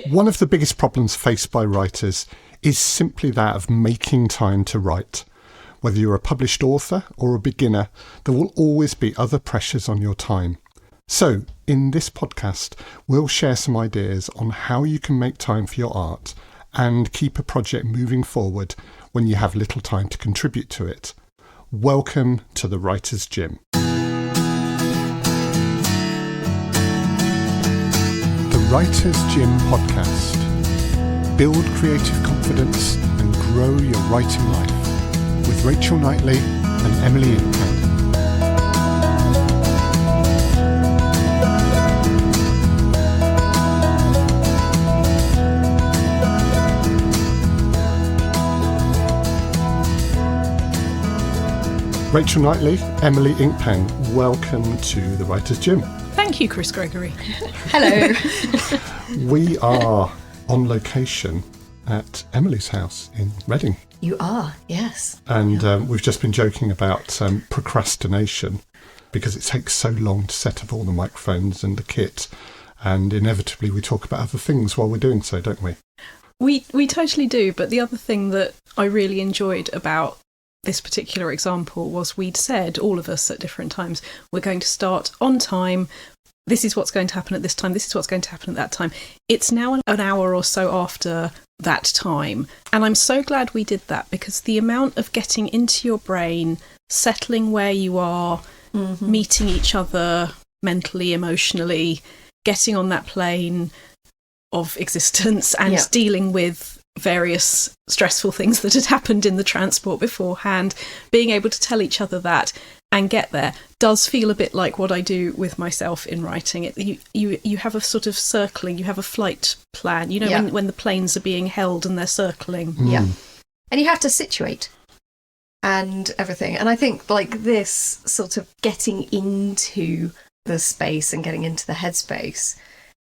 One of the biggest problems faced by writers is simply that of making time to write. Whether you're a published author or a beginner, there will always be other pressures on your time. So, in this podcast, we'll share some ideas on how you can make time for your art and keep a project moving forward when you have little time to contribute to it. Welcome to the Writer's Gym. The Writer's Gym podcast. Build creative confidence and grow your writing life with Rachel Knightley and Emily Inkpen. Rachel Knightley, Emily Inkpen, welcome to the Writer's Gym. Thank you, Chris Gregory. Hello. We are on location at Emily's house in Reading. You are, yes. And we've just been joking about procrastination because it takes so long to set up all the microphones and the kit. And inevitably we talk about other things while we're doing so, don't we? We totally do. But the other thing that I really enjoyed about this particular example was we'd said, all of us at different times, we're going to start on time. This is what's going to happen at this time. This is what's going to happen at that time. It's now an hour or so after that time. And I'm so glad we did that because the amount of getting into your brain, settling where you are, meeting each other mentally, emotionally, getting on that plane of existence and dealing with various stressful things that had happened in the transport beforehand, being able to tell each other that and get there does feel a bit like what I do with myself in writing. You have a sort of circling, you have a flight plan, you know, when the planes are being held and they're circling. Yeah. And you have to situate and everything. And I think like this sort of getting into the space and getting into the headspace,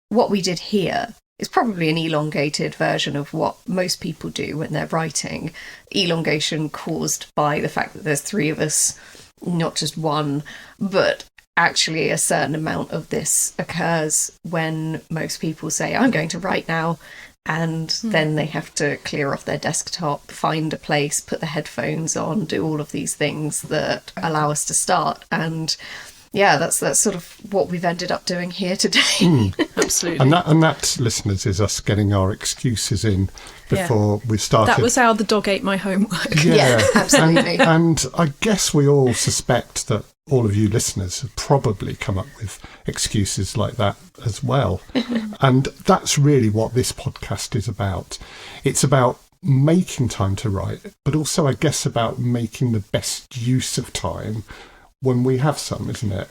what we did here is probably an elongated version of what most people do when they're writing. Elongation caused by the fact that there's three of us, not just one, but actually a certain amount of this occurs when most people say, I'm going to write now, and then they have to clear off their desktop, find a place, put the headphones on, do all of these things that allow us to start. And yeah, that's sort of what we've ended up doing here today. Absolutely. And that, listeners, is us getting our excuses in before we started. That was how the dog ate my homework. Yeah, absolutely. And I guess we all suspect that all of you listeners have probably come up with excuses like that as well. And that's really what this podcast is about. It's about making time to write, but also, I guess, about making the best use of time when we have some, isn't it?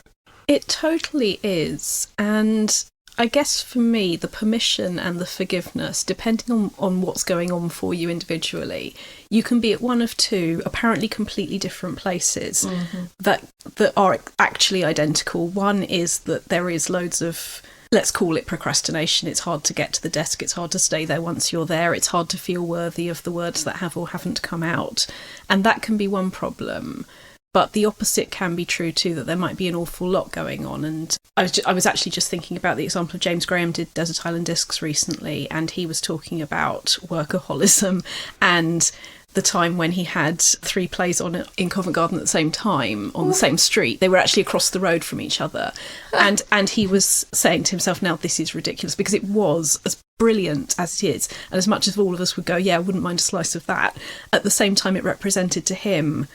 It totally is. And I guess for me, the permission and the forgiveness, depending on what's going on for you individually, you can be at one of two apparently completely different places that are actually identical. One is that there is loads of, let's call it procrastination. It's hard to get to the desk. It's hard to stay there once you're there. It's hard to feel worthy of the words that have or haven't come out. And that can be one problem. But the opposite can be true too, that there might be an awful lot going on. And I was actually just thinking about the example of James Graham did Desert Island Discs recently, and he was talking about workaholism and the time when he had 3 plays on in Covent Garden at the same time on the same street. They were actually across the road from each other. And he was saying to himself, now this is ridiculous, because it was as brilliant as it is. And as much as all of us would go, yeah, I wouldn't mind a slice of that. At the same time, it represented to him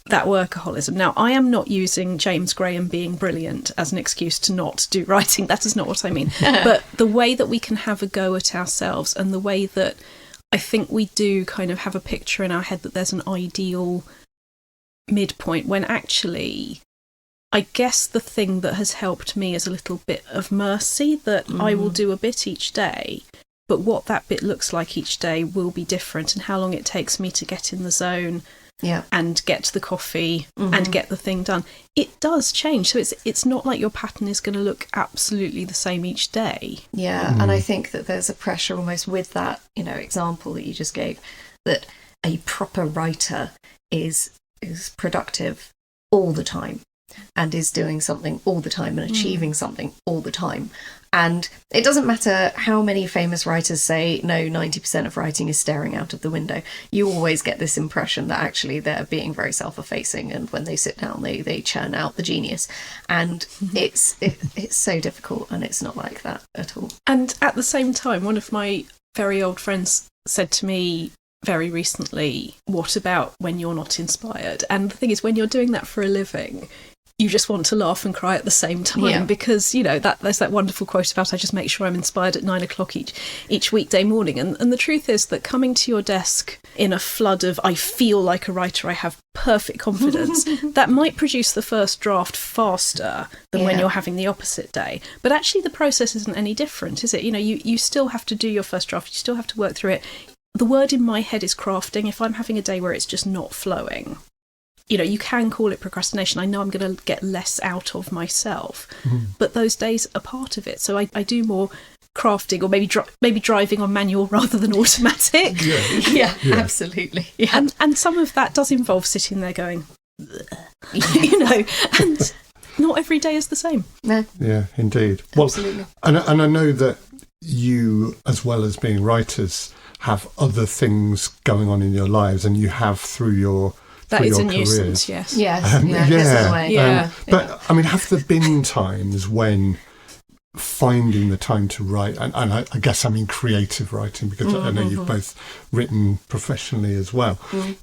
that workaholism. Now, I am not using James Graham being brilliant as an excuse to not do writing. That is not what I mean. But the way that we can have a go at ourselves, and the way that I think we do kind of have a picture in our head that there's an ideal midpoint, when actually, I guess the thing that has helped me is a little bit of mercy, that I will do a bit each day, but what that bit looks like each day will be different, and how long it takes me to get in the zone and get the coffee and get the thing done, it does change. So it's not like your pattern is going to look absolutely the same each day. And I think that there's a pressure almost with that, example that you just gave, that a proper writer is productive all the time and is doing something all the time and achieving something all the time. And it doesn't matter how many famous writers say, no, 90% of writing is staring out of the window. You always get this impression that actually they're being very self-effacing, and when they sit down, they churn out the genius. And it's so difficult, and it's not like that at all. And at the same time, one of my very old friends said to me very recently, what about when you're not inspired? And the thing is, when you're doing that for a living, you just want to laugh and cry at the same time, because, you know, there's that wonderful quote about, I just make sure I'm inspired at 9 o'clock each weekday morning. And the truth is that coming to your desk in a flood of, I feel like a writer, I have perfect confidence, that might produce the first draft faster than when you're having the opposite day. But actually the process isn't any different, is it? You know, you still have to do your first draft, you still have to work through it. The word in my head is crafting. If I'm having a day where it's just not flowing, you know, you can call it procrastination. I know I'm going to get less out of myself, but those days are part of it. So I do more crafting, or maybe driving on manual rather than automatic. Yeah, absolutely. Yeah. And some of that does involve sitting there going, you know, and not every day is the same. No. Yeah, indeed. Absolutely. Well, and I know that you, as well as being writers, have other things going on in your lives, and you have through your That is a careers. nuisance, yes. Yes, But I mean, have there been times when finding the time to write, and I guess I mean creative writing, because I know you've both written professionally as well,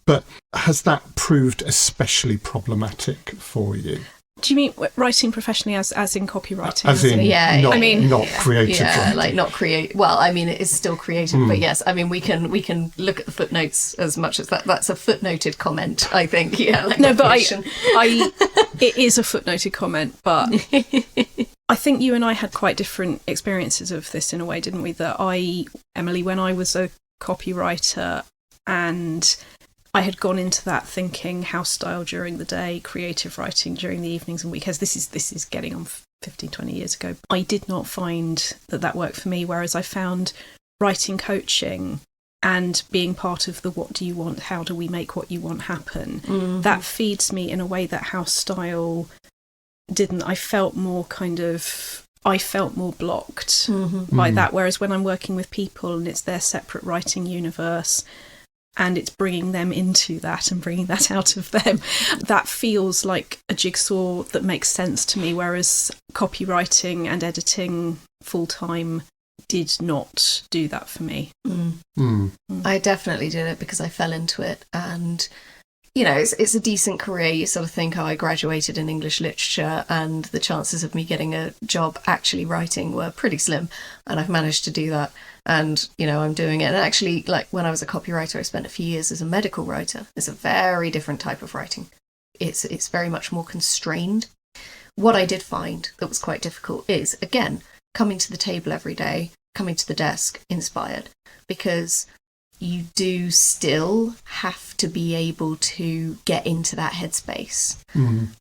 but has that proved especially problematic for you? Do you mean writing professionally as in copywriting? As in, not, I mean, not creative writing. Like not create. Well, I mean, it is still creative, but yes, I mean, we can look at the footnotes as much as that. That's a footnoted comment, I think. Yeah. Like no, but it is a footnoted comment, but I think you and I had quite different experiences of this in a way, didn't we? That Emily, when I was a copywriter and I had gone into that thinking house style during the day, creative writing during the evenings and weekends. This is getting on 15, 20 years ago. I did not find that worked for me, whereas I found writing coaching and being part of the what do you want, how do we make what you want happen, that feeds me in a way that house style didn't. I felt more blocked by that, whereas when I'm working with people and it's their separate writing universe, and it's bringing them into that and bringing that out of them, that feels like a jigsaw that makes sense to me, whereas copywriting and editing full-time did not do that for me. I definitely did it because I fell into it, and you know, it's a decent career. You sort of think, oh, I graduated in English literature and the chances of me getting a job actually writing were pretty slim, and I've managed to do that. And, you know, I'm doing it. And actually, like when I was a copywriter, I spent a few years as a medical writer. It's a very different type of writing. It's very much more constrained. What I did find that was quite difficult is, again, coming to the table every day, coming to the desk inspired, because you do still have to be able to get into that headspace.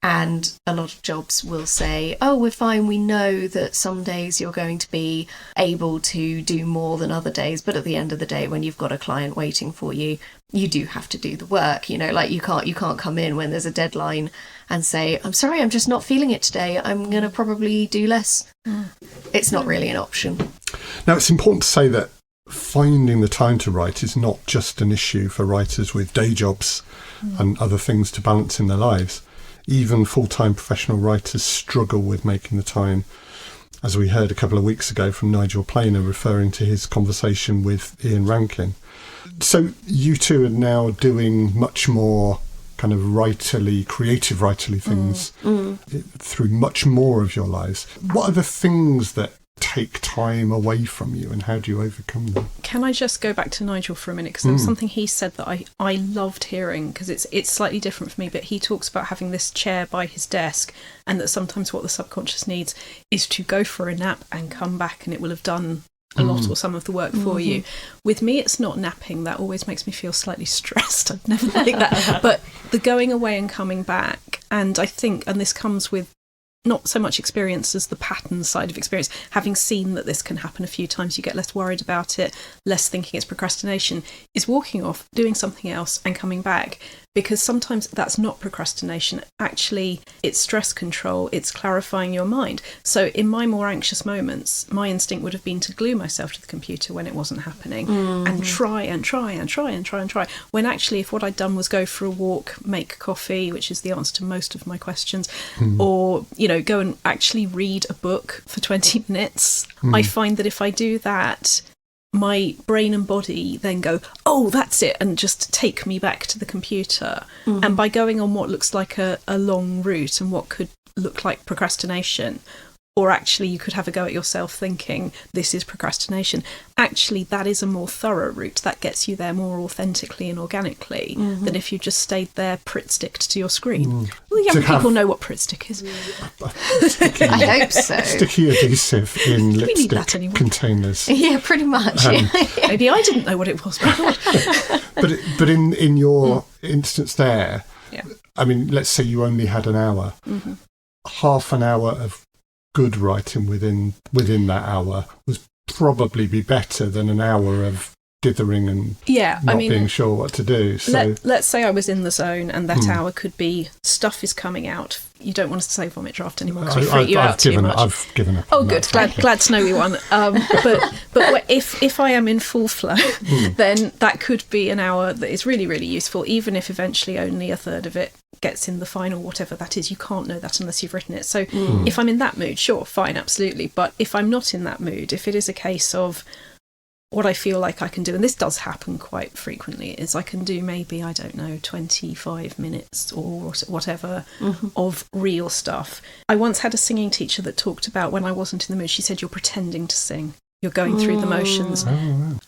And a lot of jobs will say, oh, we're fine, we know that some days you're going to be able to do more than other days, but at the end of the day, when you've got a client waiting for you, you do have to do the work. You know, like you can't come in when there's a deadline and say, I'm sorry, I'm just not feeling it today, I'm going to probably do less. It's not really an option. Now, it's important to say that finding the time to write is not just an issue for writers with day jobs and other things to balance in their lives. Even full-time professional writers struggle with making the time, as we heard a couple of weeks ago from Nigel Planer referring to his conversation with Ian Rankin. So you two are now doing much more kind of creative writerly things through much more of your lives. What are the things that take time away from you, and how do you overcome them? Can I just go back to Nigel for a minute, because there was something he said that I loved hearing, because it's slightly different for me, but he talks about having this chair by his desk, and that sometimes what the subconscious needs is to go for a nap and come back and it will have done a lot or some of the work for you. With me, it's not napping. That always makes me feel slightly stressed. I've never liked that. But the going away and coming back, and I think, and this comes with not so much experience as the pattern side of experience, having seen that this can happen a few times, you get less worried about it, less thinking it's procrastination, is walking off, doing something else and coming back. because sometimes that's not procrastination. Actually, it's stress control, it's clarifying your mind. So in my more anxious moments, my instinct would have been to glue myself to the computer when it wasn't happening and try. When actually, if what I'd done was go for a walk, make coffee, which is the answer to most of my questions, or, go and actually read a book for 20 minutes, I find that if I do that, my brain and body then go, oh, that's it, and just take me back to the computer. And by going on what looks like a long route and what could look like procrastination, or actually you could have a go at yourself thinking this is procrastination, actually that is a more thorough route that gets you there more authentically and organically than if you just stayed there Pritt-sticked to your screen. Well, young people know what Pritt-stick is. I hope so. Sticky adhesive in lipstick containers. Yeah, pretty much. Maybe I didn't know what it was. But in your instance there, I mean, let's say you only had an hour. Half an hour of good writing within that hour was probably be better than an hour of dithering and being sure what to do. So let's say I was in the zone, and that hour could be stuff is coming out. You don't want us to say vomit draft anymore because we freak you out too much. I've given up. Oh, good. Glad to know we won. But if I am in full flow, then that could be an hour that is really, really useful, even if eventually only a third of it gets in the final, whatever that is. You can't know that unless you've written it. So if I'm in that mood, sure, fine, absolutely. But if I'm not in that mood, if it is a case of what I feel like I can do, and this does happen quite frequently, is I can do maybe, 25 minutes or whatever of real stuff. I once had a singing teacher that talked about when I wasn't in the mood, she said, you're pretending to sing. You're going through the motions.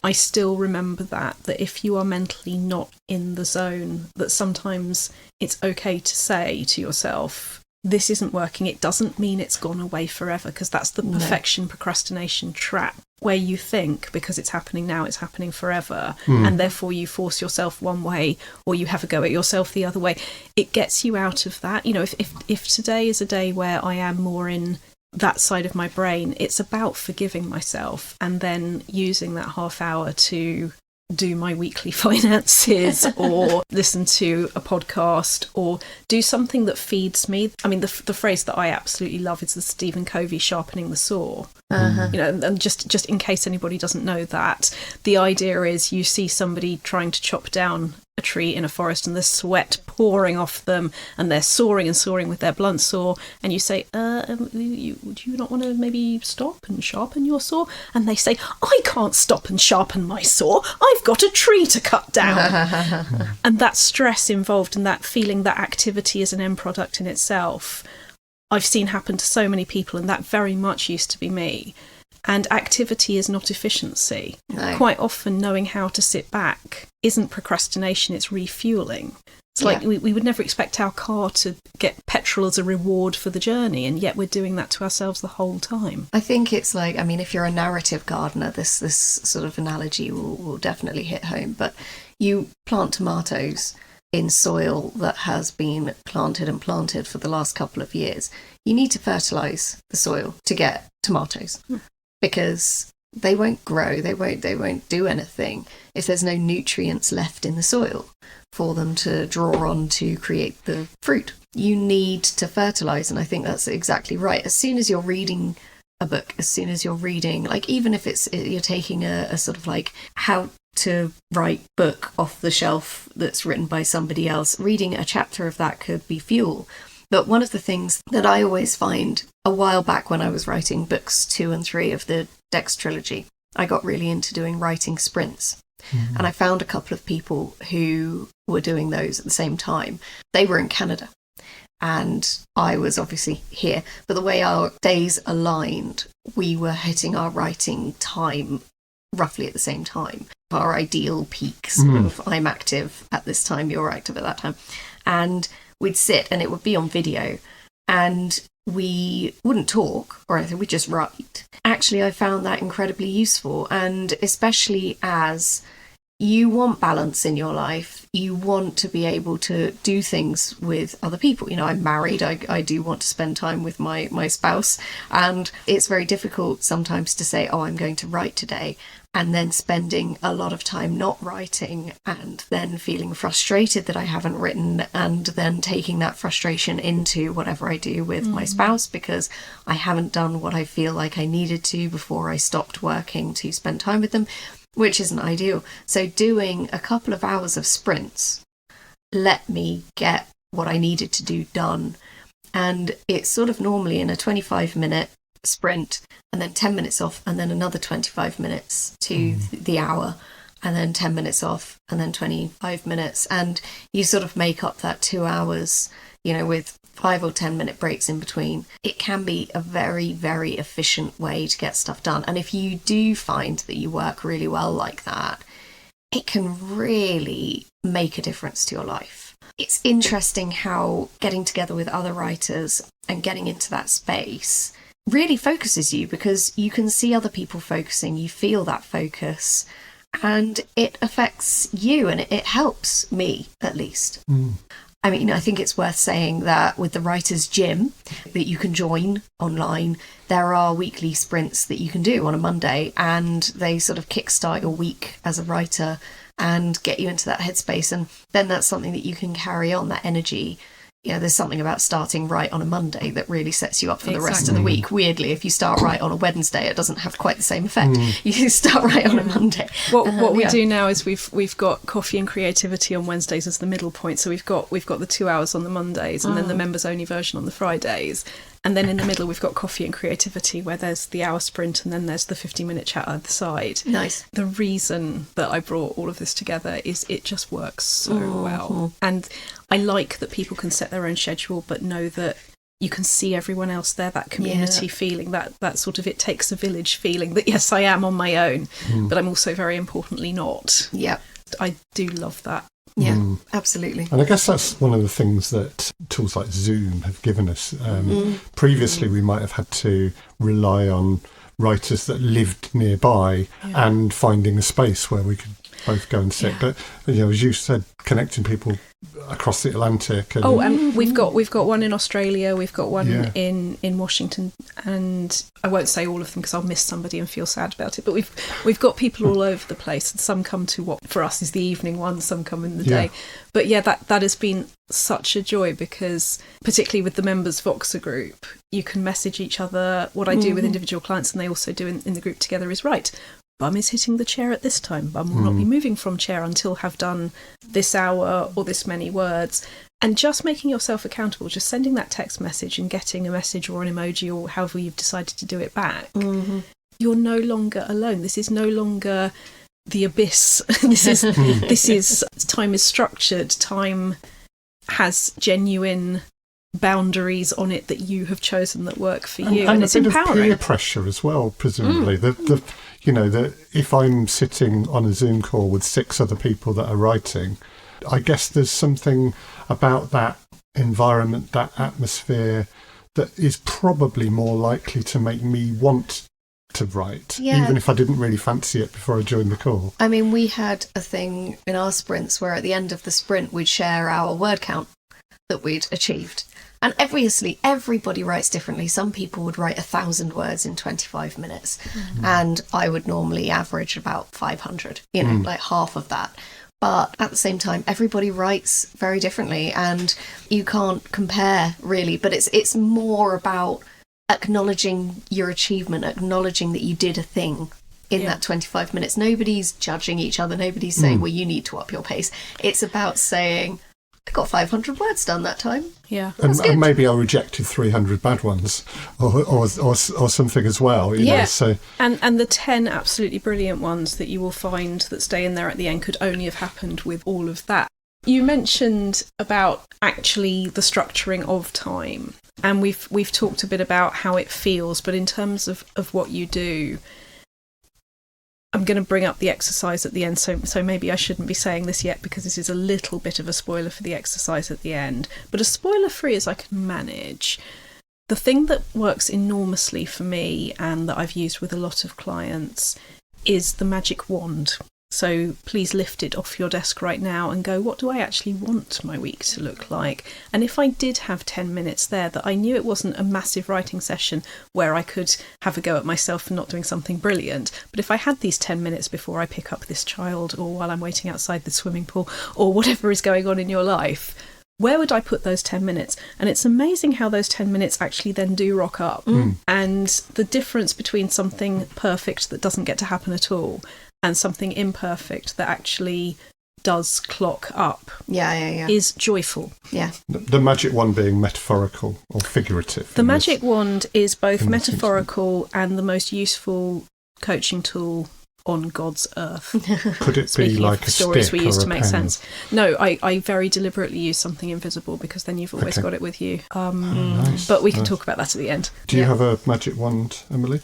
I still remember that if you are mentally not in the zone, that sometimes it's okay to say to yourself, this isn't working. It doesn't mean it's gone away forever, because that's the perfection procrastination trap, where you think because it's happening now, it's happening forever, and therefore you force yourself one way or you have a go at yourself the other way. It gets you out of that. If today is a day where I am more in that side of my brain, it's about forgiving myself and then using that half hour to do my weekly finances or listen to a podcast or do something that feeds me. I mean, the phrase that I absolutely love is the Stephen Covey sharpening the saw. And just in case anybody doesn't know that, the idea is you see somebody trying to chop down a tree in a forest and there's sweat pouring off them and they're sawing and sawing with their blunt saw, and you say, would you not want to maybe stop and sharpen your saw? And they say, I can't stop and sharpen my saw, I've got a tree to cut down. And that stress involved and that feeling that activity is an end product in itself, I've seen happen to so many people, and that very much used to be me. And activity is not efficiency. No. Quite often knowing how to sit back isn't procrastination, it's refueling. It's like we would never expect our car to get petrol as a reward for the journey, and yet we're doing that to ourselves the whole time. I think it's like, I mean, if you're a narrative gardener, this sort of analogy will definitely hit home. But you plant tomatoes in soil that has been planted for the last couple of years. You need to fertilise the soil to get tomatoes. Because they won't grow, they won't do anything if there's no nutrients left in the soil for them to draw on to create the fruit. You need to fertilise, and I think that's exactly right. As soon as you're reading a book, as soon as you're reading, like even if you're taking a sort of like how to write book off the shelf that's written by somebody else, reading a chapter of that could be fuel. But one of the things that I always find, a while back when I was writing books 2 and 3 of the Dex trilogy, I got really into doing writing sprints. And I found a couple of people who were doing those at the same time. They were in Canada and I was obviously here. But the way our days aligned, we were hitting our writing time roughly at the same time. Our ideal peak sort of, I'm active at this time, you're active at that time. And we'd sit and it would be on video and we wouldn't talk or anything, we'd just write. Actually, I found that incredibly useful, and especially as you want balance in your life, you want to be able to do things with other people. You know, I'm married, I do want to spend time with my spouse, and it's very difficult sometimes to say, oh, I'm going to write today. and then spending a lot of time not writing and then feeling frustrated that I haven't written, and then taking that frustration into whatever I do with my spouse because I haven't done what I feel like I needed to before I stopped working to spend time with them, which isn't ideal. So doing a couple of hours of sprints let me get what I needed to do done. And it's sort of normally in a 25-minute sprint and then 10 minutes off and then another 25 minutes to the hour and then 10 minutes off and then 25 minutes. And you sort of make up that 2 hours, you know, with 5 or 10 minute breaks in between. It can be a very, very efficient way to get stuff done. And if you do find that you work really well like that, it can really make a difference to your life. It's interesting how getting together with other writers and getting into that space really focuses you, because you can see other people focusing, you feel that focus, and it affects you, and it helps me at least. I mean, I think it's worth saying that with the Writers' Gym that you can join online, there are weekly sprints that you can do on a Monday, and they sort of kickstart your week as a writer and get you into that headspace. And then that's something that you can carry on, that energy. You know, there's something about starting right on a Monday that really sets you up for the rest of the week. Weirdly, if you start right on a Wednesday, it doesn't have quite the same effect. You start right on a Monday. What we do now is we've got coffee and creativity on Wednesdays as the middle point. So we've got the 2 hours on the Mondays, and then the members only version on the Fridays. And then in the middle, we've got coffee and creativity, where there's the hour sprint and then there's the 50-minute chat at the side. Nice. The reason that I brought all of this together is it just works so well. And I like that people can set their own schedule, but know that you can see everyone else there, that community feeling, that sort of it takes a village feeling that, yes, I am on my own, but I'm also very importantly not. Yeah. I do love that. Yeah, absolutely. And I guess that's one of the things that tools like Zoom have given us. Previously, we might have had to rely on writers that lived nearby and finding a space where we could both go and sit. But, you know, as you said, connecting people across the Atlantic. And and we've got one in Australia, we've got one in Washington, and I won't say all of them because I'll miss somebody and feel sad about it, but we've got people all over the place, and some come to what for us is the evening one, some come in the day. But that has been such a joy, because particularly with the members Voxer group, you can message each other. What I do with individual clients, and they also do in the group together, is Bum is hitting the chair at this time. Bum will not be moving from chair until have done this hour or this many words. And just making yourself accountable, just sending that text message and getting a message or an emoji or however you've decided to do it back. You're no longer alone. This is no longer the abyss. This is time is structured. Time has genuine boundaries on it that you have chosen that work for you, and it's empowering. And a bit of peer pressure as well, presumably. The if I'm sitting on a Zoom call with 6 other people that are writing, I guess there's something about that environment, that atmosphere, that is probably more likely to make me want to write, even if I didn't really fancy it before I joined the call. I mean, we had a thing in our sprints where at the end of the sprint we'd share our word count that we'd achieved. And obviously, everybody writes differently. Some people would write 1,000 words in 25 minutes, and I would normally average about 500, like half of that. But at the same time, everybody writes very differently, and you can't compare really. But it's more about acknowledging your achievement, acknowledging that you did a thing in that 25 minutes. Nobody's judging each other. Nobody's saying, well, you need to up your pace. It's about saying, I got 500 words done that time. Yeah. And maybe I rejected 300 bad ones or something as well. You know, so. And the 10 absolutely brilliant ones that you will find that stay in there at the end could only have happened with all of that. You mentioned about actually the structuring of time, and we've talked a bit about how it feels, but in terms of what you do, I'm going to bring up the exercise at the end, so maybe I shouldn't be saying this yet because this is a little bit of a spoiler for the exercise at the end, but as spoiler-free as I can manage. The thing that works enormously for me and that I've used with a lot of clients is the magic wand. So please lift it off your desk right now and go, what do I actually want my week to look like? And if I did have 10 minutes there, that I knew it wasn't a massive writing session where I could have a go at myself for not doing something brilliant, but if I had these 10 minutes before I pick up this child, or while I'm waiting outside the swimming pool, or whatever is going on in your life, where would I put those 10 minutes? And it's amazing how those 10 minutes actually then do rock up. And the difference between something perfect that doesn't get to happen at all and something imperfect that actually does clock up is joyful. Yeah. The magic wand being metaphorical or figurative. The magic wand is both metaphorical and the most useful coaching tool on God's earth. Could it be like a stories stick we use or to a make pen? sense? No, I very deliberately use something invisible because then you've always got it with you. Nice, but we can talk about that at the end. Do you have a magic wand, Emily?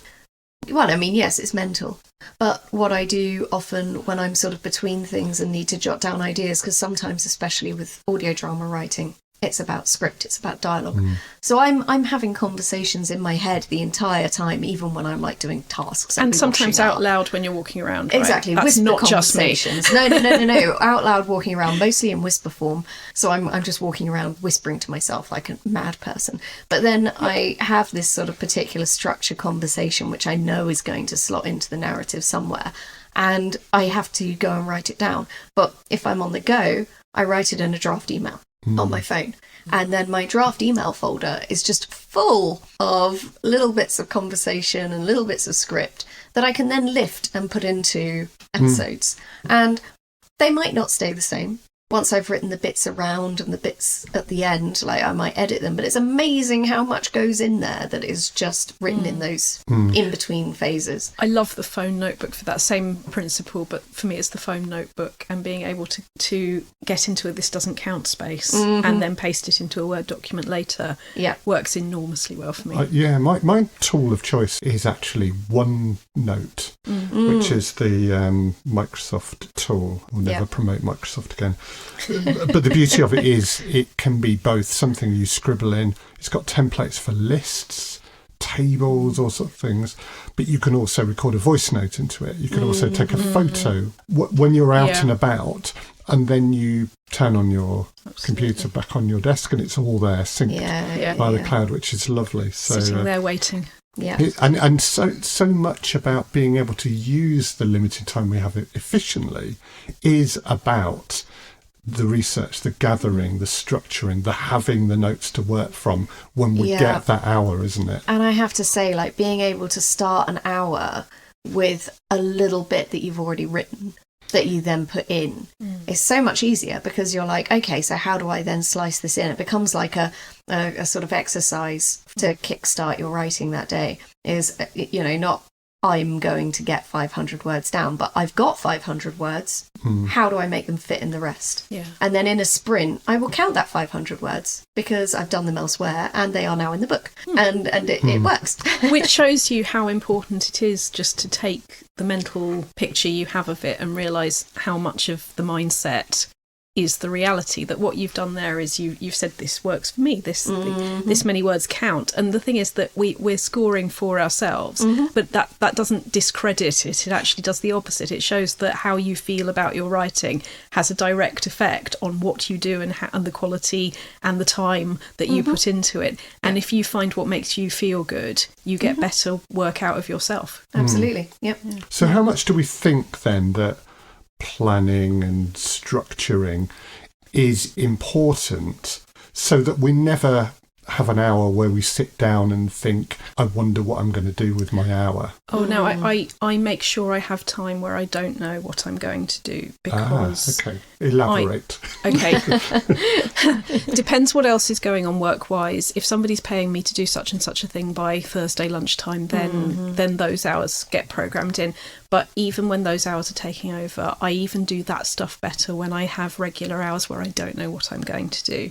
Well, I mean, yes, it's mental. But what I do often when I'm sort of between things and need to jot down ideas, because sometimes, especially with audio drama writing, it's about script, it's about dialogue. So I'm having conversations in my head the entire time, even when I'm like doing tasks. And sometimes out loud when you're walking around. Right? Exactly. That's whisper not just me. conversations. No. Out loud walking around, mostly in whisper form. So I'm just walking around whispering to myself like a mad person. But then I have this sort of particular structure conversation, which I know is going to slot into the narrative somewhere. And I have to go and write it down. But if I'm on the go, I write it in a draft email on my phone. And then my draft email folder is just full of little bits of conversation and little bits of script that I can then lift and put into episodes. And they might not stay the same. Once I've written the bits around and the bits at the end, like I might edit them, but it's amazing how much goes in there that is just written in those in-between phases. I love the phone notebook for that same principle, but for me it's the phone notebook and being able to get into a this doesn't count space and then paste it into a Word document later works enormously well for me. My tool of choice is actually OneNote, which is the Microsoft tool. We'll never promote Microsoft again. But the beauty of it is it can be both something you scribble in. It's got templates for lists, tables, all sorts of things. But you can also record a voice note into it. You can also take a photo when you're out and about, and then you turn on your computer back on your desk and it's all there synced by the cloud, which is lovely. So, sitting there waiting. Yeah. And so much about being able to use the limited time we have efficiently is about the research, the gathering, the structuring, the having the notes to work from when we get that hour, isn't it? And I have to say, like, being able to start an hour with a little bit that you've already written that you then put in is so much easier, because you're like, okay, so how do I then slice this in? It becomes like a sort of exercise to kickstart your writing that day. Is, not I'm going to get 500 words down, but I've got 500 words. How do I make them fit in the rest? Yeah. And then in a sprint, I will count that 500 words because I've done them elsewhere and they are now in the book. And it works. Which shows you how important it is just to take the mental picture you have of it and realise how much of the mindset is the reality, that what you've done there is you've said this works for me, this many words count. And the thing is that we're scoring for ourselves, but that doesn't discredit it. It actually does the opposite. It shows that how you feel about your writing has a direct effect on what you do and the quality and the time that you put into it. And if you find what makes you feel good, you get better work out of yourself. Absolutely. Yep. So how much do we think then that planning and structuring is important so that we never have an hour where we sit down and think, I wonder what I'm going to do with my hour? Oh no, I make sure I have time where I don't know what I'm going to do, because okay, elaborate. Depends what else is going on work-wise. If somebody's paying me to do such and such a thing by Thursday lunchtime, then those hours get programmed in. But even when those hours are taking over, I even do that stuff better when I have regular hours where I don't know what I'm going to do.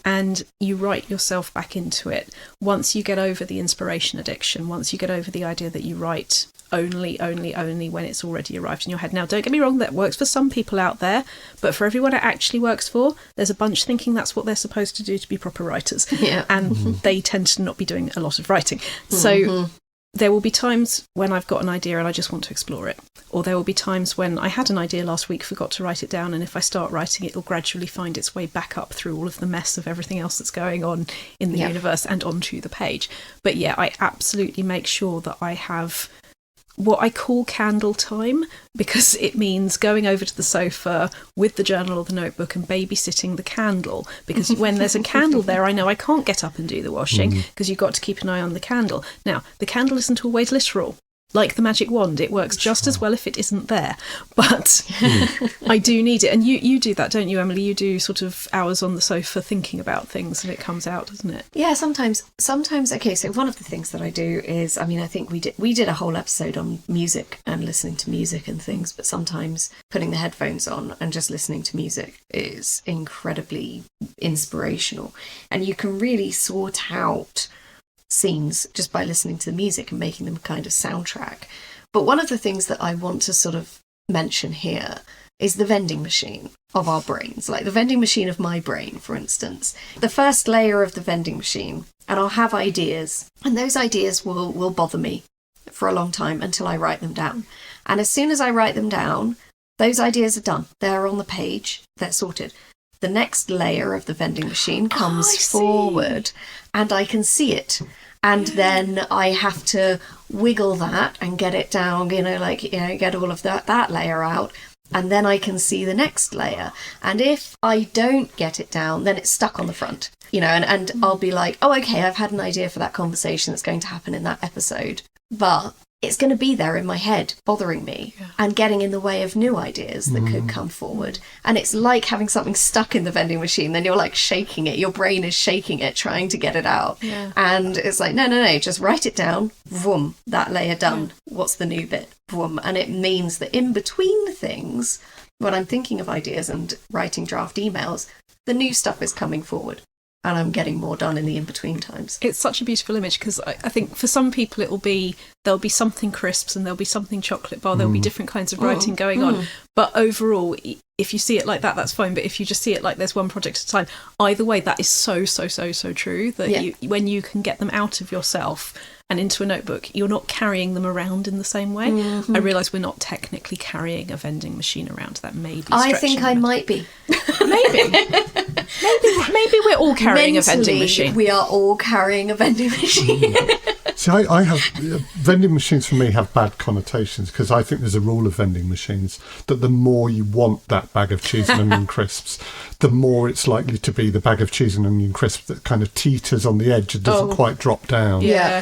And you write yourself back into it. Once you get over the inspiration addiction, once you get over the idea that you write only when it's already arrived in your head. Now, don't get me wrong, that works for some people out there, but for everyone it actually works for, there's a bunch thinking that's what they're supposed to do to be proper writers. And they tend to not be doing a lot of writing. So there will be times when I've got an idea and I just want to explore it. Or there will be times when I had an idea last week, forgot to write it down, and if I start writing it, it'll gradually find its way back up through all of the mess of everything else that's going on in the universe and onto the page. But yeah, I absolutely make sure that I have what I call candle time, because it means going over to the sofa with the journal or the notebook and babysitting the candle, because when there's a candle there, I know I can't get up and do the washing because you've got to keep an eye on the candle. Now, the candle isn't always literal. Like the magic wand, it works just as well if it isn't there. But I do need it. And you do that, don't you, Emily? You do sort of hours on the sofa thinking about things and it comes out, doesn't it? Yeah, sometimes. Okay, so one of the things that I do is, I mean, I think we did a whole episode on music and listening to music and things, but sometimes putting the headphones on and just listening to music is incredibly inspirational. And you can really sort out scenes just by listening to the music and making them a kind of soundtrack. But one of the things that I want to sort of mention here is the vending machine of our brains, like the vending machine of my brain, for instance. The first layer of the vending machine, and I'll have ideas, and those ideas will bother me for a long time until I write them down. And as soon as I write them down, those ideas are done. They're on the page, they're sorted. The next layer of the vending machine comes forward and I can see it. And then I have to wiggle that and get it down, get all of that layer out. And then I can see the next layer. And if I don't get it down, then it's stuck on the front, and I'll be like, oh, okay, I've had an idea for that conversation that's going to happen in that episode. But it's going to be there in my head, bothering me and getting in the way of new ideas that could come forward. And it's like having something stuck in the vending machine, then you're like shaking it. Your brain is shaking it, trying to get it out. Yeah. And it's like, no, just write it down. Vroom, that layer done. Yeah. What's the new bit? Vroom. And it means that in between things, when I'm thinking of ideas and writing draft emails, the new stuff is coming forward. And I'm getting more done in the in-between times. It's such a beautiful image, because I think for some people there'll be something crisps and there'll be something chocolate bar, there'll be different kinds of writing going on. But overall, if you see it like that, that's fine. But if you just see it like there's one project at a time, either way, that is so true, that when you can get them out of yourself and into a notebook, you're not carrying them around in the same way. I realise we're not technically carrying a vending machine around. That may be I think I might be. Maybe we're all carrying a vending machine. We are all carrying a vending machine. See, I have vending machines for me have bad connotations, because I think there's a rule of vending machines that the more you want that bag of cheese and onion crisps, the more it's likely to be the bag of cheese and onion crisps that kind of teeters on the edge and doesn't quite drop down. Yeah.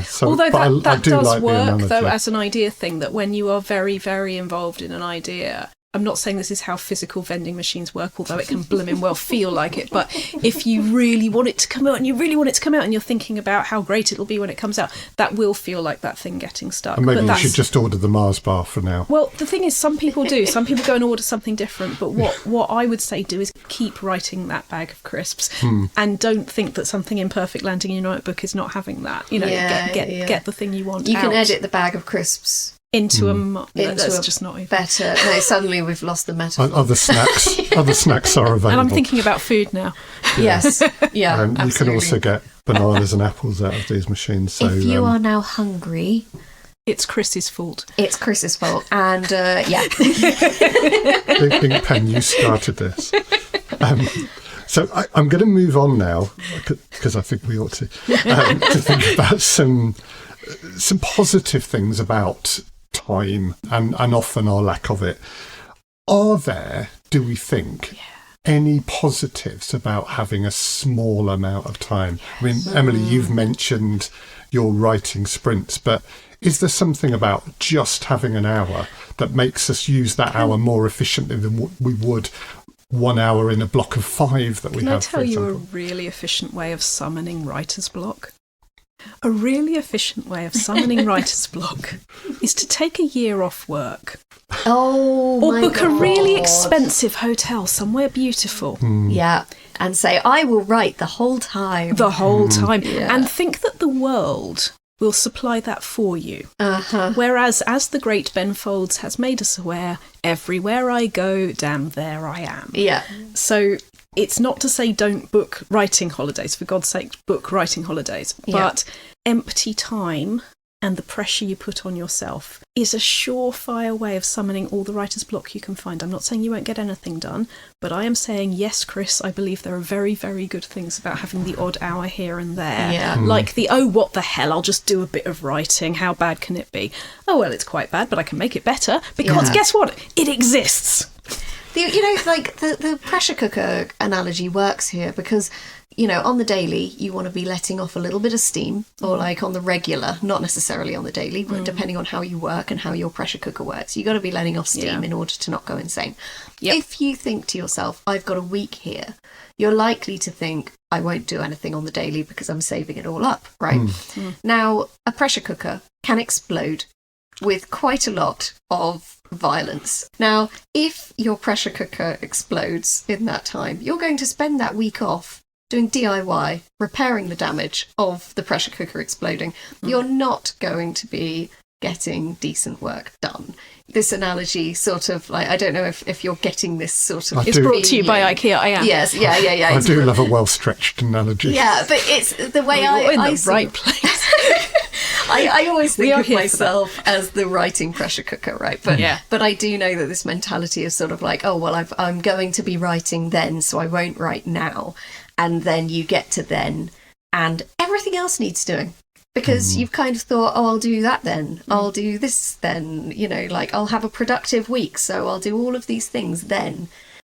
So, although that do does like work, though, as an idea thing, that when you are very, very involved in an idea, I'm not saying this is how physical vending machines work, although it can blooming well feel like it. But if you really want it to come out and you're thinking about how great it'll be when it comes out, that will feel like that thing getting stuck. And maybe we should just order the Mars bar for now. Well, the thing is, some people do. Some people go and order something different. But what I would say do is keep writing that bag of crisps and don't think that something imperfect landing in your notebook is not having that. Get the thing you want. You can edit the bag of crisps into that's just not even better. No, suddenly we've lost the metaphor. Other snacks are available. And I'm thinking about food now. Yes, yeah. You can also get bananas and apples out of these machines. So if you are now hungry, it's Chris's fault. And Inkpen, you started this. So I'm going to move on now, because I think we ought to think about some positive things about time and often our lack of it. Are there, do we think, any positives about having a small amount of time? I mean, Emily, you've mentioned your writing sprints, but is there something about just having an hour that makes us use that hour more efficiently than we would 1 hour in a block of 5 that we have? Can I tell you a really efficient way of summoning writer's block? A really efficient way of summoning writer's block is to take a year off work. Or book a really expensive hotel somewhere beautiful. Yeah. And say, I will write the whole time. Yeah. And think that the world will supply that for you. Whereas, as the great Ben Folds has made us aware, everywhere I go, damn, there I am. Yeah. So it's not to say don't book writing holidays. For God's sake, book writing holidays. But empty time and the pressure you put on yourself is a surefire way of summoning all the writer's block you can find. I'm not saying you won't get anything done, but I am saying, yes, Chris, I believe there are very, very good things about having the odd hour here and there. Yeah. Like the, oh, what the hell, I'll just do a bit of writing. How bad can it be? Oh, well, it's quite bad, but I can make it better because guess what? It exists. The pressure cooker analogy works here because, on the daily, you want to be letting off a little bit of steam, or like on the regular, not necessarily on the daily, but depending on how you work and how your pressure cooker works, you got to be letting off steam in order to not go insane. Yep. If you think to yourself, I've got a week here, you're likely to think, I won't do anything on the daily because I'm saving it all up, right? Now, a pressure cooker can explode with quite a lot of violence. Now, if your pressure cooker explodes in that time, you're going to spend that week off doing DIY, repairing the damage of the pressure cooker exploding. You're not going to be getting decent work done. This analogy sort of like, I don't know if you're getting this sort of... It's brought to you by IKEA, I am. Yes, yeah. I do love a well-stretched analogy. Yeah, but it's the way You're in the right place. I always think of myself as the writing pressure cooker, right? But I do know that this mentality is sort of like, oh, well, I'm going to be writing then, so I won't write now. And then you get to then, and everything else needs doing. Because you've kind of thought, oh, I'll do that then. I'll do this then. I'll have a productive week, so I'll do all of these things then.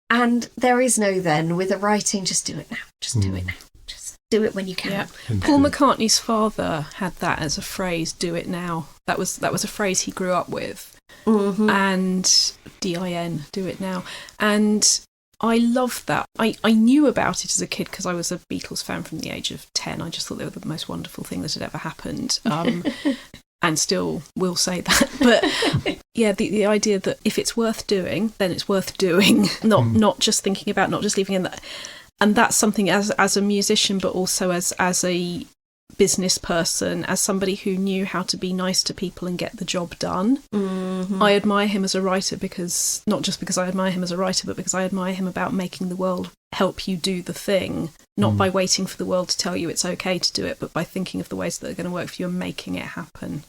And there is no then with a writing, just do it now. Just do it now. Just do it when you can. Yeah. Paul McCartney's father had that as a phrase, do it now. That was a phrase he grew up with. And DIN, do it now. And I love that. I knew about it as a kid because I was a Beatles fan from the age of 10. I just thought they were the most wonderful thing that had ever happened. And still will say that. But yeah, the idea that if it's worth doing, then it's worth doing. Not just thinking about, not just leaving in that. And that's something as a musician, but also as a business person, as somebody who knew how to be nice to people and get the job done. I admire him as a writer because, not just because I admire him as a writer, but because I admire him about making the world help you do the thing, not by waiting for the world to tell you it's okay to do it, but by thinking of the ways that are going to work for you and making it happen.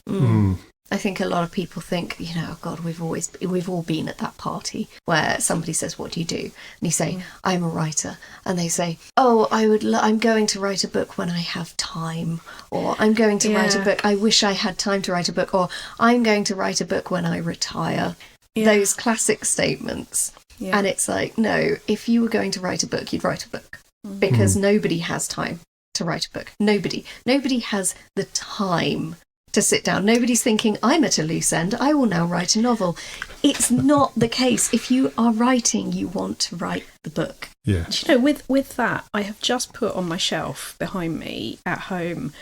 I think a lot of people think, oh God, we've all been at that party where somebody says, what do? And you say, I'm a writer. And they say, oh, I'm going to write a book when I have time. Or I'm going to write a book. I wish I had time to write a book. Or I'm going to write a book when I retire. Those classic statements. Yeah. And it's like, no, if you were going to write a book, you'd write a book. Because nobody has time to write a book. Nobody has the time to sit down. Nobody's thinking, I'm at a loose end, I will now write a novel. It's not the case. If you are writing, you want to write the book. Yeah. With that, I have just put on my shelf behind me at home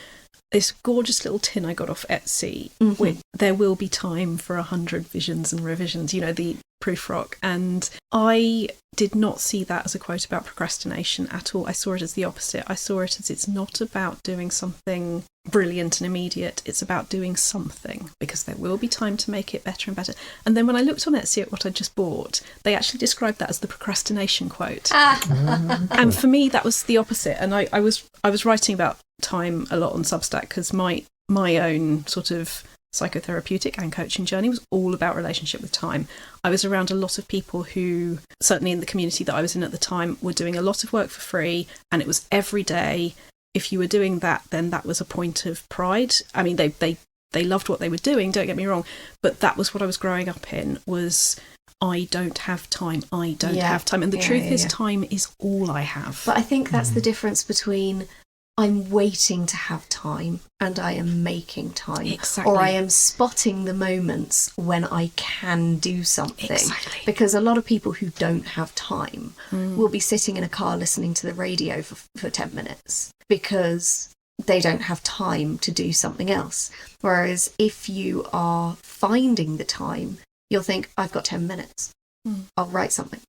this gorgeous little tin I got off Etsy with there will be time for 100 visions and revisions, the proofrock. And I did not see that as a quote about procrastination at all. I saw it as the opposite. I saw it as it's not about doing something brilliant and immediate. It's about doing something because there will be time to make it better and better. And then when I looked on Etsy at what I just bought, they actually described that as the procrastination quote. And for me, that was the opposite. And I was writing about time a lot on Substack because my own sort of psychotherapeutic and coaching journey was all about relationship with time. I was around a lot of people who, certainly in the community that I was in at the time, were doing a lot of work for free, and it was every day. If you were doing that, then that was a point of pride. I mean, they loved what they were doing, don't get me wrong, but that was what I was growing up in, was I don't have time. I don't have time. And the truth is time is all I have. But I think that's the difference between I'm waiting to have time and I am making time. Exactly. Or I am spotting the moments when I can do something. Exactly. Because a lot of people who don't have time will be sitting in a car listening to the radio for 10 minutes because they don't have time to do something else. Whereas if you are finding the time, you'll think, I've got 10 minutes. I'll write something.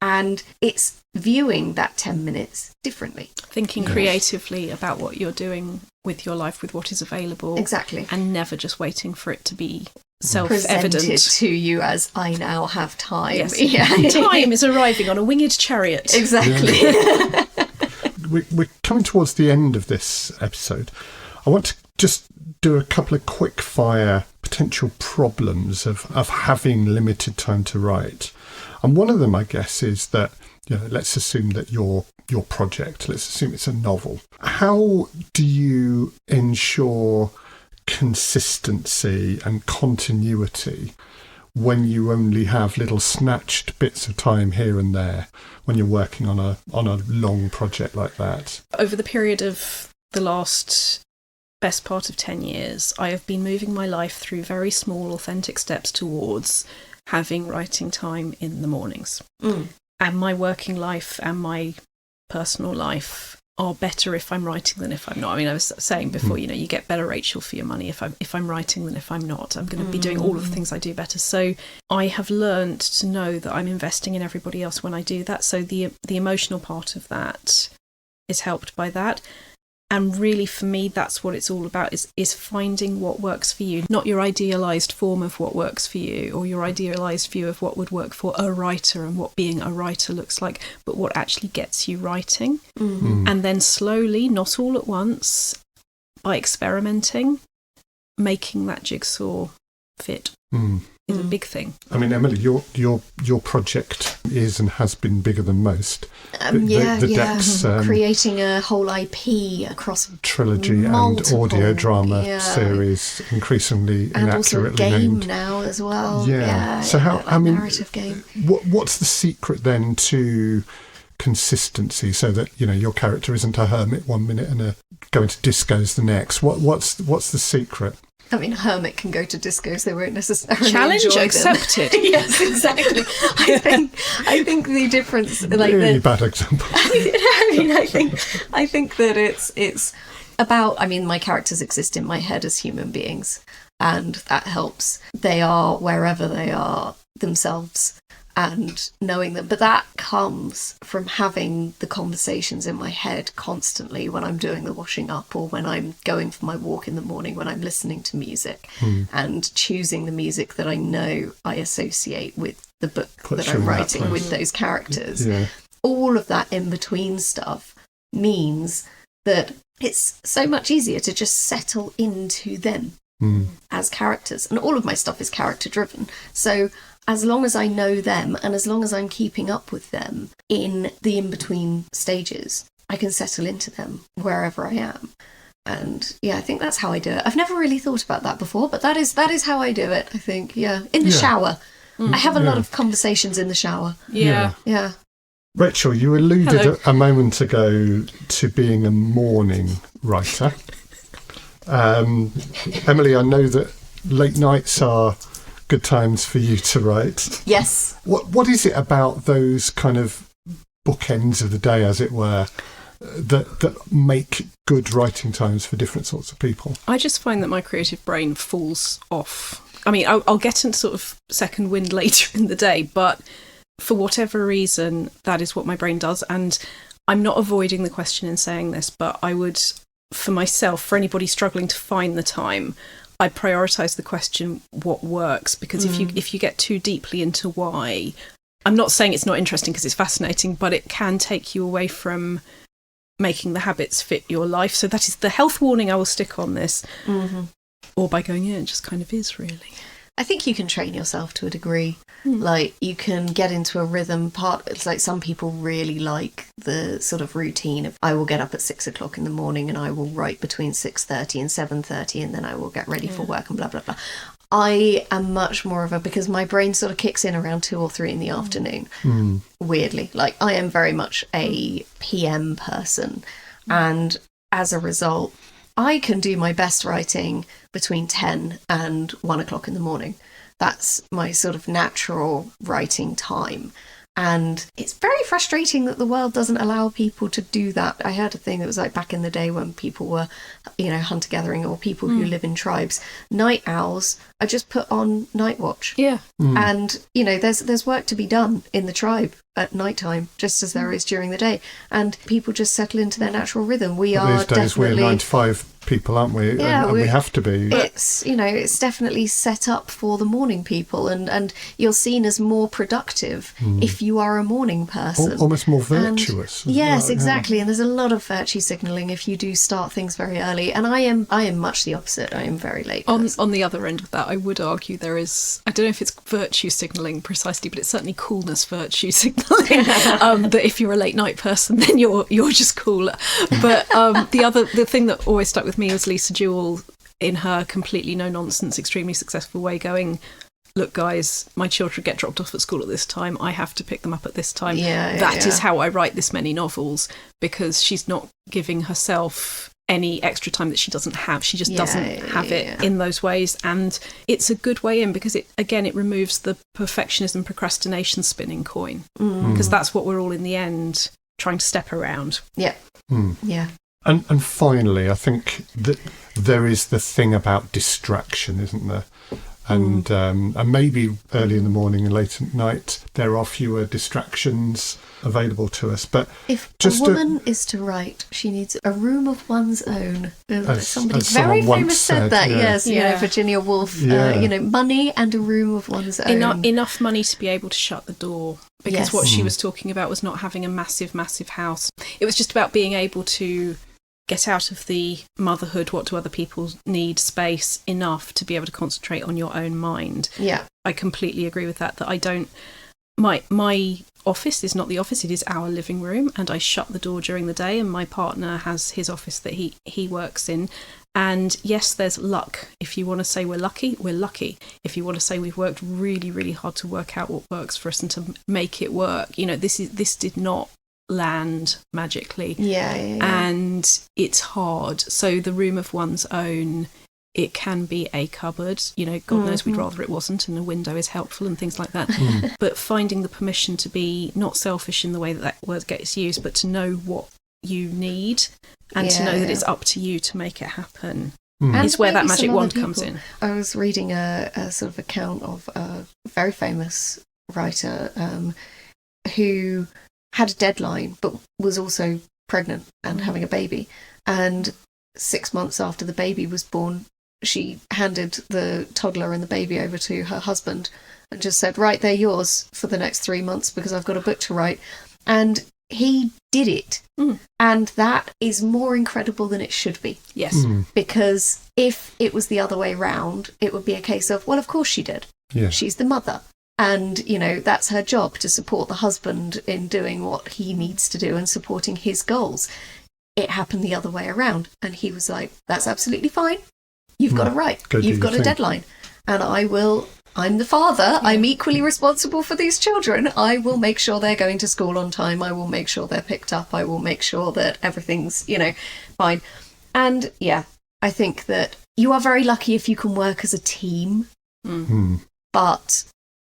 And it's viewing that 10 minutes differently. Thinking creatively about what you're doing with your life, with what is available. Exactly. And never just waiting for it to be self-evident. Presented to you as, I now have time. Yes. Yeah. Time is arriving on a winged chariot. Exactly. Yeah. We're coming towards the end of this episode. I want to just do a couple of quick fire potential problems of having limited time to write. And one of them, I guess, is that, let's assume that your project, let's assume it's a novel. How do you ensure consistency and continuity when you only have little snatched bits of time here and there when you're working on a long project like that? Over the period of the last best part of 10 years, I have been moving my life through very small, authentic steps towards having writing time in the mornings. And my working life and my personal life are better if I'm writing than if I'm not. I mean, I was saying before, you get better Rachel for your money if I'm writing than if I'm not. I'm going to be doing all of the things I do better. So I have learned to know that I'm investing in everybody else when I do that. So the emotional part of that is helped by that. And really, for me, that's what it's all about, is finding what works for you, not your idealised form of what works for you or your idealised view of what would work for a writer and what being a writer looks like, but what actually gets you writing. And then slowly, not all at once, by experimenting, making that jigsaw fit is a big thing. I mean, Emily, your project is and has been bigger than most. Dex, creating a whole IP across trilogy multiple, and audio drama series, increasingly and inaccurately also a game named now as well. So narrative game. What's the secret then to consistency, so that your character isn't a hermit one minute and going to discos the next? What's the secret? I mean, a hermit can go to discos; they won't necessarily challenge enjoy accepted. Yes, exactly. I think the difference, really bad example. I think that it's about. I mean, my characters exist in my head as human beings, and that helps. They are wherever they are themselves, and knowing them. But that comes from having the conversations in my head constantly when I'm doing the washing up or when I'm going for my walk in the morning, when I'm listening to music and choosing the music that I know I associate with the book that I'm writing with those characters. All of that in-between stuff means that it's so much easier to just settle into them as characters. And all of my stuff is character driven. So as long as I know them and as long as I'm keeping up with them in the in-between stages, I can settle into them wherever I am. And I think that's how I do it. I've never really thought about that before, but that is how I do it, I think. In the shower. I have a lot of conversations in the shower. Yeah. Rachel, you alluded a moment ago to being a morning writer. Emily, I know that late nights are good times for you to write. Yes. What is it about those kind of bookends of the day, as it were, that make good writing times for different sorts of people? I just find that my creative brain falls off. I mean, I'll get into sort of second wind later in the day, but for whatever reason, that is what my brain does. And I'm not avoiding the question in saying this, but I would, for myself, for anybody struggling to find the time, I prioritise the question, what works? Because if you get too deeply into why, I'm not saying it's not interesting because it's fascinating, but it can take you away from making the habits fit your life. So that is the health warning I will stick on this. Or by going, it just kind of is, really. I think you can train yourself to a degree. Like, you can get into a rhythm. It's like some people really like the sort of routine of, I will get up at 6 o'clock in the morning and I will write between 6:30 and 7:30 and then I will get ready for work and blah, blah, blah. I am much more of because my brain sort of kicks in around 2 or 3 in the afternoon, weirdly. Like, I am very much a PM person. And as a result, I can do my best writing between 10 and 1 o'clock in the morning. That's my sort of natural writing time. And it's very frustrating that the world doesn't allow people to do that. I heard a thing that was like back in the day when people were, hunter-gathering, or people who live in tribes. Night owls are just put on night watch. Yeah. And, there's work to be done in the tribe at night time, just as there is during the day. And people just settle into their natural rhythm. We are these days definitely... we're 9 to 5 people, aren't we? Yeah, and we have to be. It's, it's definitely set up for the morning people, and you're seen as more productive if you are a morning person. Almost more virtuous. Yes, exactly. And there's a lot of virtue signalling if you do start things very early. And I am much the opposite. I am very late. On the other end of that, I would argue there is, I don't know if it's virtue signalling precisely, but it's certainly coolness virtue signalling. That if you're a late night person, then you're just cooler. But the thing that always stuck with me was Lisa Jewell in her completely no nonsense, extremely successful way going, look guys, my children get dropped off at school at this time, I have to pick them up at this time. That is how I write this many novels, because she's not giving herself any extra time that she doesn't have. She just doesn't have it in those ways, and it's a good way in, because it removes the perfectionism procrastination spinning coin, because that's what we're all in the end trying to step around. Yeah. And finally, I think that there is the thing about distraction, isn't there? And maybe early in the morning and late at night, there are fewer distractions available to us. But if a woman is to write, she needs a room of one's own. Somebody very famous said that. Yes, Virginia Woolf. Money and a room of one's own. Enough money to be able to shut the door. Because what she was talking about was not having a massive, massive house. It was just about being able to get out of the motherhood, what do other people need space enough to be able to concentrate on your own mind. Yeah. I completely agree with that I don't, my office is not the office, it is our living room, and I shut the door during the day, and my partner has his office that he works in. And yes, there's luck. If you want to say we're lucky, we're lucky. If you want to say we've worked really, really hard to work out what works for us and to make it work, this did not land magically. And it's hard. So the room of one's own, it can be a cupboard, God knows we'd rather it wasn't, and a window is helpful and things like that. But finding the permission to be not selfish in the way that word gets used, but to know what you need and to know that it's up to you to make it happen. Is where that magic wand comes in. I was reading a sort of account of a very famous writer who had a deadline but was also pregnant and having a baby, and 6 months after the baby was born, she handed the toddler and the baby over to her husband and just said, right, they're yours for the next 3 months because I've got a book to write. And he did it. And that is more incredible than it should be. Yes. Because if it was the other way round, it would be a case of, well, of course she did. She's the mother. And, that's her job, to support the husband in doing what he needs to do and supporting his goals. It happened the other way around. And he was like, that's absolutely fine. You've got to write. You've got a deadline. And I'm the father. I'm equally responsible for these children. I will make sure they're going to school on time. I will make sure they're picked up. I will make sure that everything's, fine. And I think that you are very lucky if you can work as a team. But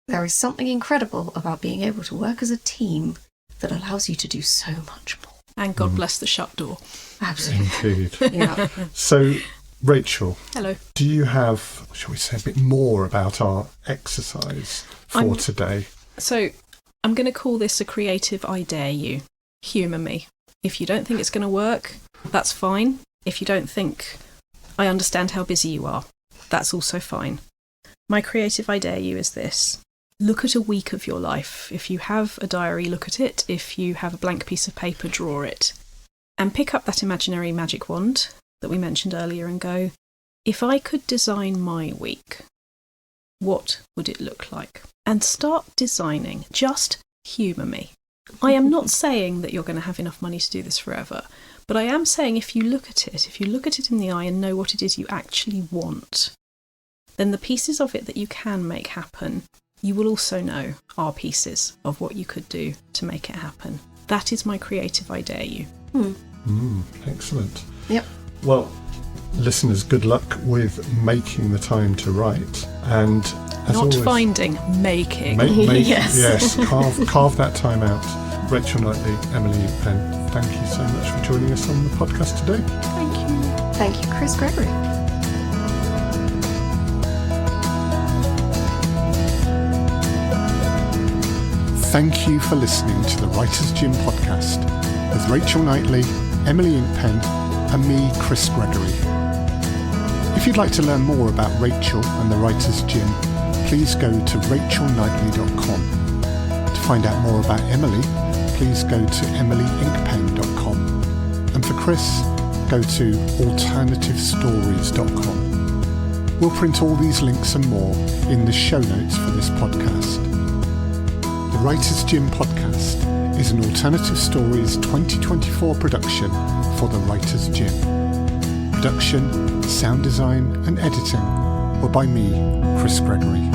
there is something incredible about being able to work as a team that allows you to do so much more. And God bless the shut door. Absolutely. Indeed. So, Rachel. Hello. Do you have, shall we say, a bit more about our exercise for today? So, I'm going to call this a creative I dare you. Humour me. If you don't think it's going to work, that's fine. If you don't think I understand how busy you are, that's also fine. My creative I dare you is this. Look at a week of your life. If you have a diary, look at it. If you have a blank piece of paper, draw it. And pick up that imaginary magic wand that we mentioned earlier and go, if I could design my week, what would it look like? And start designing. Just humour me. I am not saying that you're going to have enough money to do this forever, but I am saying if you look at it in the eye and know what it is you actually want, then the pieces of it that you can make happen, you will also know are pieces of what you could do to make it happen. That is my creative I dare you. Excellent. Yep. Well, listeners, good luck with making the time to write. And as not always, making. Make, yes. Carve that time out. Rachel Knightley, Emily Inkpen, thank you so much for joining us on the podcast today. Thank you. Thank you, Chris Gregory. Thank you for listening to the Writer's Gym podcast with Rachel Knightley, Emily Inkpen, and me, Chris Gregory. If you'd like to learn more about Rachel and the Writers' Gym, please go to rachelknightley.com. To find out more about Emily, please go to emilyinkpen.com. And for Chris, go to alternativestories.com. We'll print all these links and more in the show notes for this podcast. The Writers' Gym podcast is an Alternative Stories 2024 production for the Writers' Gym. Production, sound design and editing were by me, Chris Gregory.